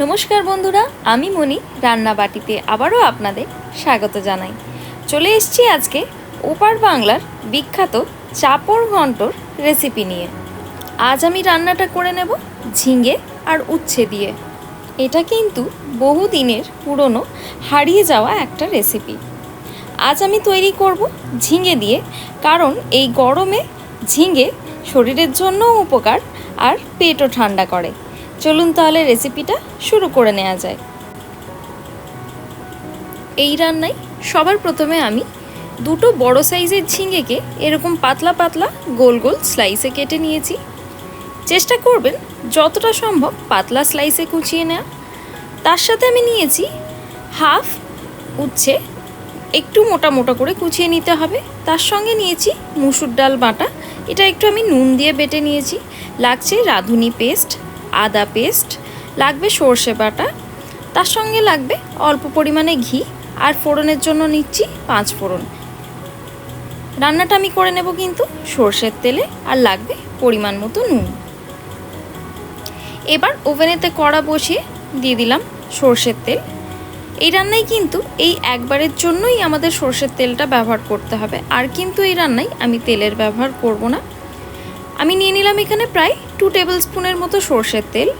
নমস্কার বন্ধুরা, আমি মনি রান্নাবাটিতে আবারও আপনাদের স্বাগত জানাই। চলে এসেছি আজকে ওপার বাংলার বিখ্যাত চাপড় ঘন্টর রেসিপি নিয়ে। আজ আমি রান্নাটা করে নেব ঝিঙে আর উচ্ছে দিয়ে। এটা কিন্তু বহুদিনের পুরনো হারিয়ে যাওয়া একটা রেসিপি। আজ আমি তৈরি করব ঝিঙে দিয়ে, কারণ এই গরমে ঝিঙে শরীরের জন্যও উপকার আর পেটও ঠান্ডা করে। চলুন তাহলে রেসিপিটা শুরু করে নেওয়া যায়। এই রান্নায় সবার প্রথমে আমি দুটো বড় সাইজের ঝিঙেকে এরকম পাতলা পাতলা গোল গোল স্লাইসে কেটে নিয়েছি। চেষ্টা করবেন যতটা সম্ভব পাতলা স্লাইসে কুচিয়ে নেওয়া। তার সাথে আমি নিয়েছি হাফ উচ্ছে, একটু মোটা মোটা করে কুচিয়ে নিতে হবে। তার সঙ্গে নিয়েছি মুসুর ডাল বাটা, এটা একটু আমি নুন দিয়ে বেটে নিয়েছি। লাগছে রাঁধুনি পেস্ট, আদা পেস্ট, লাগবে সর্ষে বাটা, তার সঙ্গে লাগবে অল্প পরিমাণে ঘি, আর ফোড়নের জন্য নিচ্ছি 5 ফোড়ন। রান্নাটা আমি করে নেব কিন্তু সর্ষের তেলে, আর লাগবে পরিমাণ মতো নুন। এবার ওভেনেতে কড়া বসিয়ে দিয়ে দিলাম সর্ষের তেল। এই রান্নায় কিন্তু এই একবারের জন্যই আমাদের সর্ষের তেলটা ব্যবহার করতে হবে, আর কিন্তু এই রান্নায় আমি তেলের ব্যবহার করব না। আমি নিয়ে নিলাম এখানে প্রায় 2 টেবিল স্পুনের মতো সর্ষের তেল।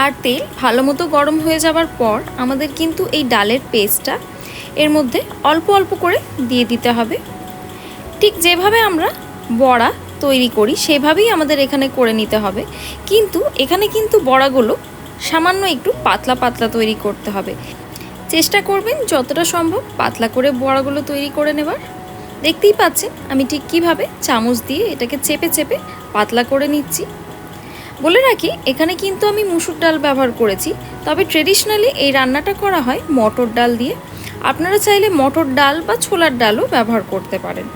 আর তেল ভালো মতো গরম হয়ে যাওয়ার পর আমাদের কিন্তু এই ডালের পেস্টটা এর মধ্যে অল্প অল্প করে দিয়ে দিতে হবে। ঠিক যেভাবে আমরা বড়া তৈরি করি সেভাবেই আমাদের এখানে করে নিতে হবে, কিন্তু এখানে কিন্তু বড়াগুলো সামান্য একটু পাতলা পাতলা তৈরি করতে হবে। চেষ্টা করবেন যতটা সম্ভব পাতলা করে বড়াগুলো তৈরি করে নেবার। দেখতেই পাচ্ছেন আমি ঠিক কীভাবে চামচ দিয়ে এটাকে চেপে চেপে পাতলা করে নিচ্ছি। বলে রাখি, এখানে কিন্তু আমি মুসুর ডাল ব্যবহার করেছি, তবে ট্রেডিশনালি এই রান্নাটা করা হয় মটর ডাল দিয়ে। আপনারা চাইলে মটর ডাল বা ছোলার ডালও ব্যবহার করতে পারেন।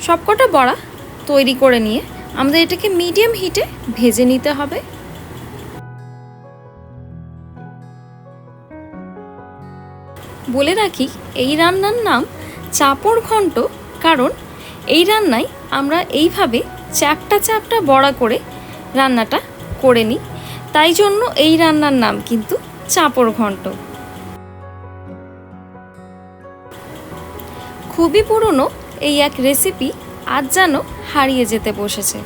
সবকটা বড়া তৈরি করে নিয়ে আমাদের এটাকে মিডিয়াম হিটে ভেজে নিতে হবে। বলে রাখি, এই রান্নার নাম চাপড় ঘন্ট, কারণ এই রান্নায় আমরা এইভাবে চ্যাপটা চ্যাপটা বড়া করে রান্নাটা করে নিই, তাই জন্য এই রান্নার নাম কিন্তু চাপড় ঘন্ট। খুবই পুরনো এই এক রেসিপি আজ যেন হারিয়ে যেতে বসেছে।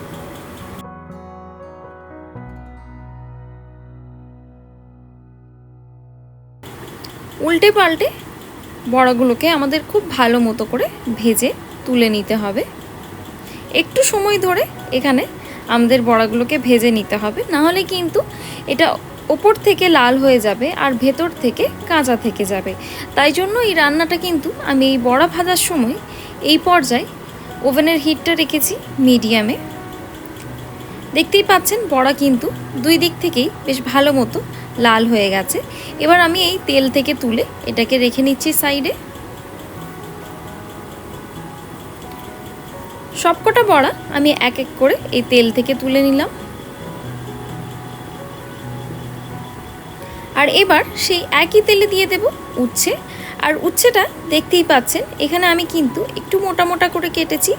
উল্টে পাল্টে বড়াগুলোকে আমাদের খুব ভালো মতো করে ভেজে তুলে নিতে হবে। একটু সময় ধরে এখানে আমাদের বড়াগুলোকে ভেজে নিতে হবে, না হলে কিন্তু এটা ওপর থেকে লাল হয়ে যাবে আর ভেতর থেকে কাঁচা থেকে যাবে। তাই জন্য এই রান্নাটা কিন্তু আমি এই বড়া ভাজার সময় এই পর্যায়ে ওভেনের হিটটা রেখেছি মিডিয়ামে। দেখতেই পাচ্ছেন বড়া কিন্তু দুই দিক থেকেই বেশ ভালো মতো লাল হয়ে গেছে। এবার আমি এই তেল থেকে তুলে এটাকে রেখে নিচ্ছি সাইডে। সবকটা বড়া আমি এক এক করে এই তেল থেকে তুলে নিলাম। আর এবার সেই একই তেলে দিয়ে দেব উচ্ছে। আর উচ্ছেটা দেখতেই পাচ্ছেন এখানে আমি কিন্তু একটু মোটা মোটা করে কেটেছি।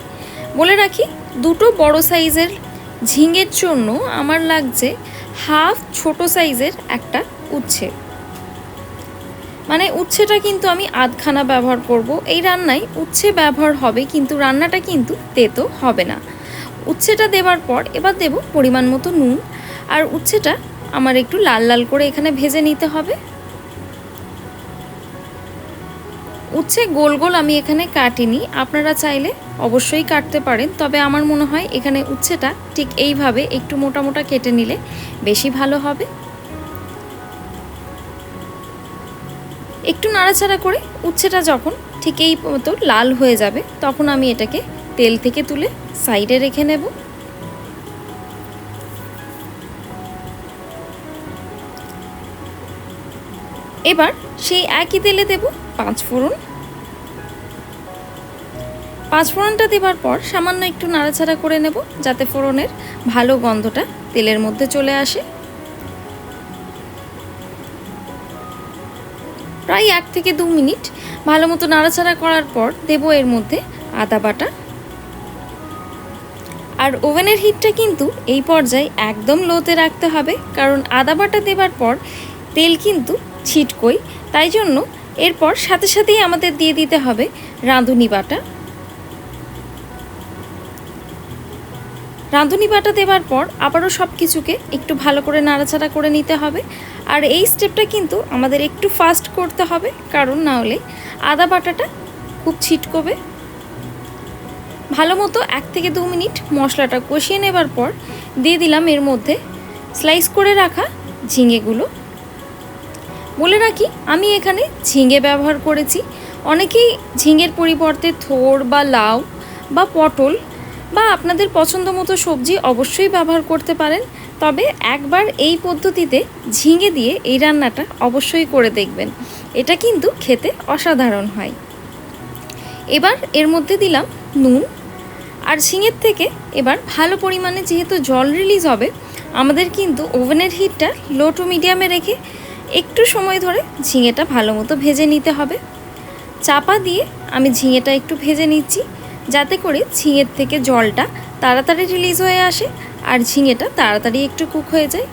বলে রাখি, দুটো বড় সাইজের ঝিঙের জন্য আমার লাগছে হাফ ছোট সাইজের একটা উচ্ছে। মানে উচ্ছেটা কিন্তু আমি আধখানা ব্যবহার করব। এই রান্নায় উচ্ছে ব্যবহার হবে, কিন্তু রান্নাটা কিন্তু তেতো হবে না। উচ্ছেটা দেওয়ার পর এবার দেব পরিমাণ মতো নুন। আর উচ্ছেটা আমার একটু লাল লাল করে এখানে ভেজে নিতে হবে। উচ্ছে গোল গোল আমি এখানে কাটিনি, আপনারা চাইলে অবশ্যই কাটতে পারেন, তবে আমার মনে হয় এখানে উচ্ছেটা ঠিক এইভাবে একটু মোটা মোটা কেটে নিলে বেশি ভালো হবে। একটু নাড়াচাড়া করে উচ্ছেটা যখন ঠিক এই মতো লাল হয়ে যাবে তখন আমি এটাকে তেল থেকে তুলে সাইডে রেখে নেব। এবার সেই একই তেলে দেব 5 ফোড়ন। 5 ফোড়নটা দেওয়ার পর সামান্য একটু নাড়াচাড়া করে নেব, যাতে ফোড়নের ভালো গন্ধটা তেলের মধ্যে চলে আসে। প্রায় 1 থেকে 2 মিনিট ভালো মতো নাড়াচাড়া করার পর দেব এর মধ্যে আদা বাটা। আর ওভেনের হিটটা কিন্তু এই পর্যায়ে একদম লোতে রাখতে হবে, কারণ আদা বাটা দেবার পর তেল কিন্তু ছিটকোই, তাই জন্য এরপর সাথে সাথেই আমাদের দিয়ে দিতে হবে রাঁধুনি বাটা। রাঁধুনি বাটা দেওয়ার পর আবারও সব কিছুকে একটু ভালো করে নাড়াচাড়া করে নিতে হবে। আর এই স্টেপটা কিন্তু আমাদের একটু ফাস্ট করতে হবে, কারণ না হলে আদা বাটাটা খুব ছিটকোবে। ভালো মতো 1 থেকে 2 মিনিট মশলাটা কষিয়ে নেবার পর দিয়ে দিলাম এর মধ্যে স্লাইস করে রাখা ঝিঙেগুলো। বলে রাখি, আমি এখানে ঝিঙে ব্যবহার করেছি। অনেকেই ঝিঙের পরিবর্তে থোড় বা লাউ বা পটল বা আপনাদের পছন্দ মতো সবজি অবশ্যই ব্যবহার করতে পারেন, তবে একবার এই পদ্ধতিতে ঝিঙে দিয়ে এই রান্নাটা অবশ্যই করে দেখবেন, এটা কিন্তু খেতে অসাধারণ হয়। এবার এর মধ্যে দিলাম নুন। আর ঝিঙের থেকে এবার ভালো পরিমাণে যেহেতু জল রিলিজ হবে, আমাদের কিন্তু ওভেনের হিটটা লো টু মিডিয়ামে রেখে একটু সময় ধরে ঝিঙেটা ভালো মতো ভেজে নিতে হবে। চাপা দিয়ে আমি ঝিঙেটা একটু ভেজে নিচ্ছি, যাতে করে ঝিঙের থেকে জলটা তাড়াতাড়ি রিলিজ হয়ে আসে আর ঝিঙেটা তাড়াতাড়ি একটু কুক হয়ে যায়।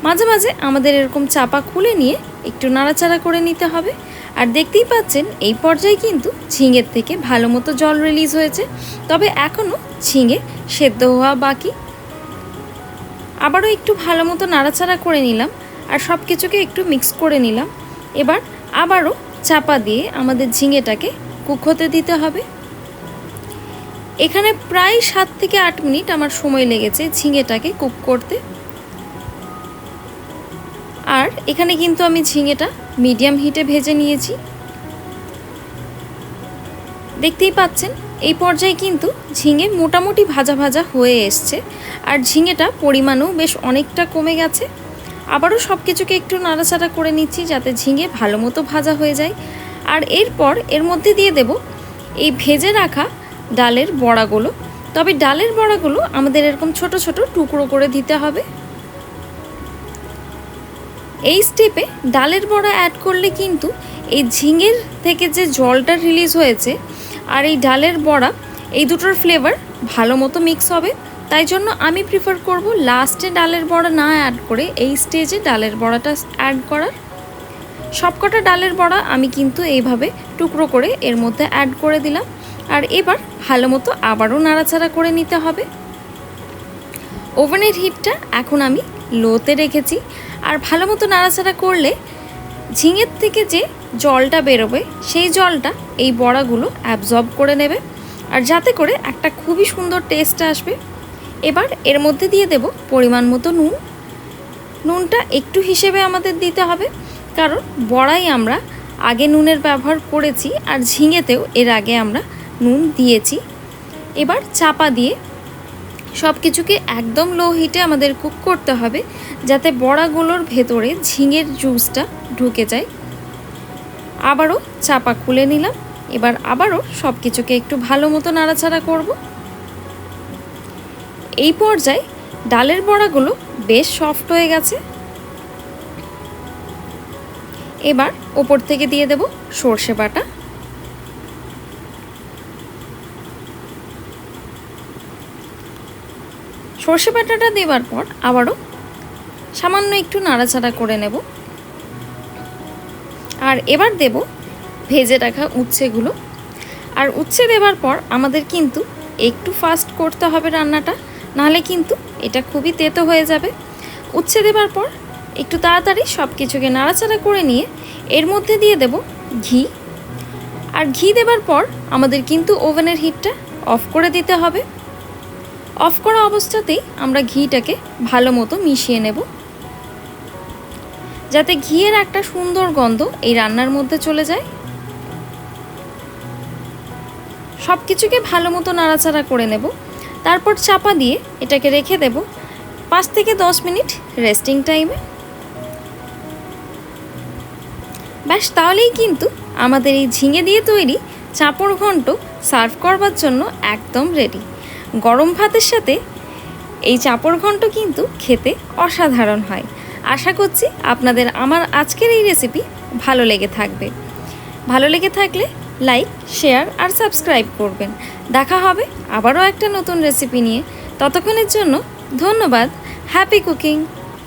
মাঝে মাঝে আমাদের এরকম চাপা খুলে নিয়ে একটু নাড়াচাড়া করে নিতে হবে। আর দেখতেই পাচ্ছেন এই পর্যায়ে কিন্তু ঝিঙের থেকে ভালো মতো জল রিলিজ হয়েছে, তবে এখনও ঝিঙে সেদ্ধ হওয়া বাকি। আবারও একটু ভালো মতো নাড়াচাড়া করে নিলাম আর সব কিছুকে একটু মিক্স করে নিলাম। এবার আবারও চাপা দিয়ে আমাদের ঝিঙেটাকে কুক হতে দিতে হবে। এখানে প্রায় 7 থেকে 8 মিনিট আমার সময় লেগেছে ঝিঙেটাকে কুক করতে। আর এখানে কিন্তু আমি ঝিঙেটা মিডিয়াম হিটে ভেজে নিয়েছি। দেখতেই পাচ্ছেন এই পর্যায়ে কিন্তু ঝিঙে মোটামুটি ভাজা ভাজা হয়ে এসছে আর ঝিঙেটা পরিমাণও বেশ অনেকটা কমে গেছে। আবারও সব কিছুকে একটু নাড়াচাড়া করে নিচ্ছি যাতে ঝিঙে ভালো মতো ভাজা হয়ে যায়। আর এরপর এর মধ্যে দিয়ে দেব এই ভেজে রাখা ডালের বড়াগুলো, তবে ডালের বড়াগুলো আমাদের এরকম ছোট ছোট টুকরো করে দিতে হবে। এই স্টেপে ডালের বড়া অ্যাড করলে কিন্তু এই ঝিঙের থেকে যে জলটা রিলিজ হয়েছে আর এই ডালের বড়া, এই দুটোর ফ্লেভার ভালো মতো মিক্স হবে। তাই জন্য আমি প্রিফার করব লাস্টে ডালের বড়া না অ্যাড করে এই স্টেজে ডালের বড়াটা অ্যাড করার। সবকটা ডালের বড়া আমি কিন্তু এইভাবে টুকরো করে এর মধ্যে অ্যাড করে দিলাম। আর এবার ভালো মতো আবারও নাড়াচাড়া করে নিতে হবে। ওভেনের হিটটা এখন আমি লোতে রেখেছি। আর ভালো মতো নাড়াচাড়া করলে ঝিঙের থেকে যে জলটা বেরোবে সেই জলটা এই বড়াগুলো অ্যাবজর্ব করে নেবে, আর যাতে করে একটা খুবই সুন্দর টেস্ট আসবে। এবার এর মধ্যে দিয়ে দেব পরিমাণ মতো নুন। নুনটা একটু হিসেবে আমাদের দিতে হবে, কারণ বড়াই আমরা আগে নুনের ব্যবহার করেছি আর ঝিঙেতেও এর আগে আমরা নুন দিয়েছি। এবার চাপা দিয়ে সব কিছুকে একদম লো হিটে আমাদের কুক করতে হবে, যাতে বড়াগুলোর ভেতরে ঝিঙের জুসটা ঢুকে যায়। আবারও চাপা খুলে নিলাম। এবার আবারও সব কিছুকে একটু ভালো মতো নাড়াচাড়া করব। এই পর্যায়ে ডালের বড়াগুলো বেশ সফট হয়ে গেছে। এবার ওপর থেকে দিয়ে দেব সর্ষে বাটা। সর্ষে বাটাটা দেওয়ার পর আবারও সামান্য একটু নাড়াচাড়া করে নেব। আর এবার দেব ভেজে রাখা উচ্ছেগুলো। আর উচ্ছে দেওয়ার পর আমাদের কিন্তু একটু ফাস্ট করতে হবে রান্নাটা, নাহলে কিন্তু এটা খুবই তেতো হয়ে যাবে। উচ্ছে দেওয়ার পর একটু তাড়াতাড়ি সব কিছুকে নাড়াচাড়া করে নিয়ে এর মধ্যে দিয়ে দেব ঘি। আর ঘি দেওয়ার পর আমাদের কিন্তু ওভেনের হিটটা অফ করে দিতে হবে। অফ করা অবস্থাতেই আমরা ঘিটাকে ভালো মতো মিশিয়ে নেব, যাতে ঘিয়ের একটা সুন্দর গন্ধ এই রান্নার মধ্যে চলে যায়। সব কিছুকে ভালো মতো নাড়াচাড়া করে নেব। তারপর চাপা দিয়ে এটাকে রেখে দেব 5 থেকে 10 মিনিট রেস্টিং টাইমে। ব্যাস, তাহলেই কিন্তু আমাদের এই ঝিঙে দিয়ে তৈরি চাঁপড় ঘন্ট সার্ভ করবার জন্য একদম রেডি। গরম ভাতের সাথে এই চাঁপড় ঘন্ট কিন্তু খেতে অসাধারণ হয়। আশা করছি আপনাদের আমার আজকের এই রেসিপি ভালো লেগে থাকবে। ভালো লেগে থাকলে লাইক, শেয়ার আর সাবস্ক্রাইব করবেন। দেখা হবে আবারও একটা নতুন রেসিপি নিয়ে। ততক্ষণের জন্য ধন্যবাদ। Happy cooking.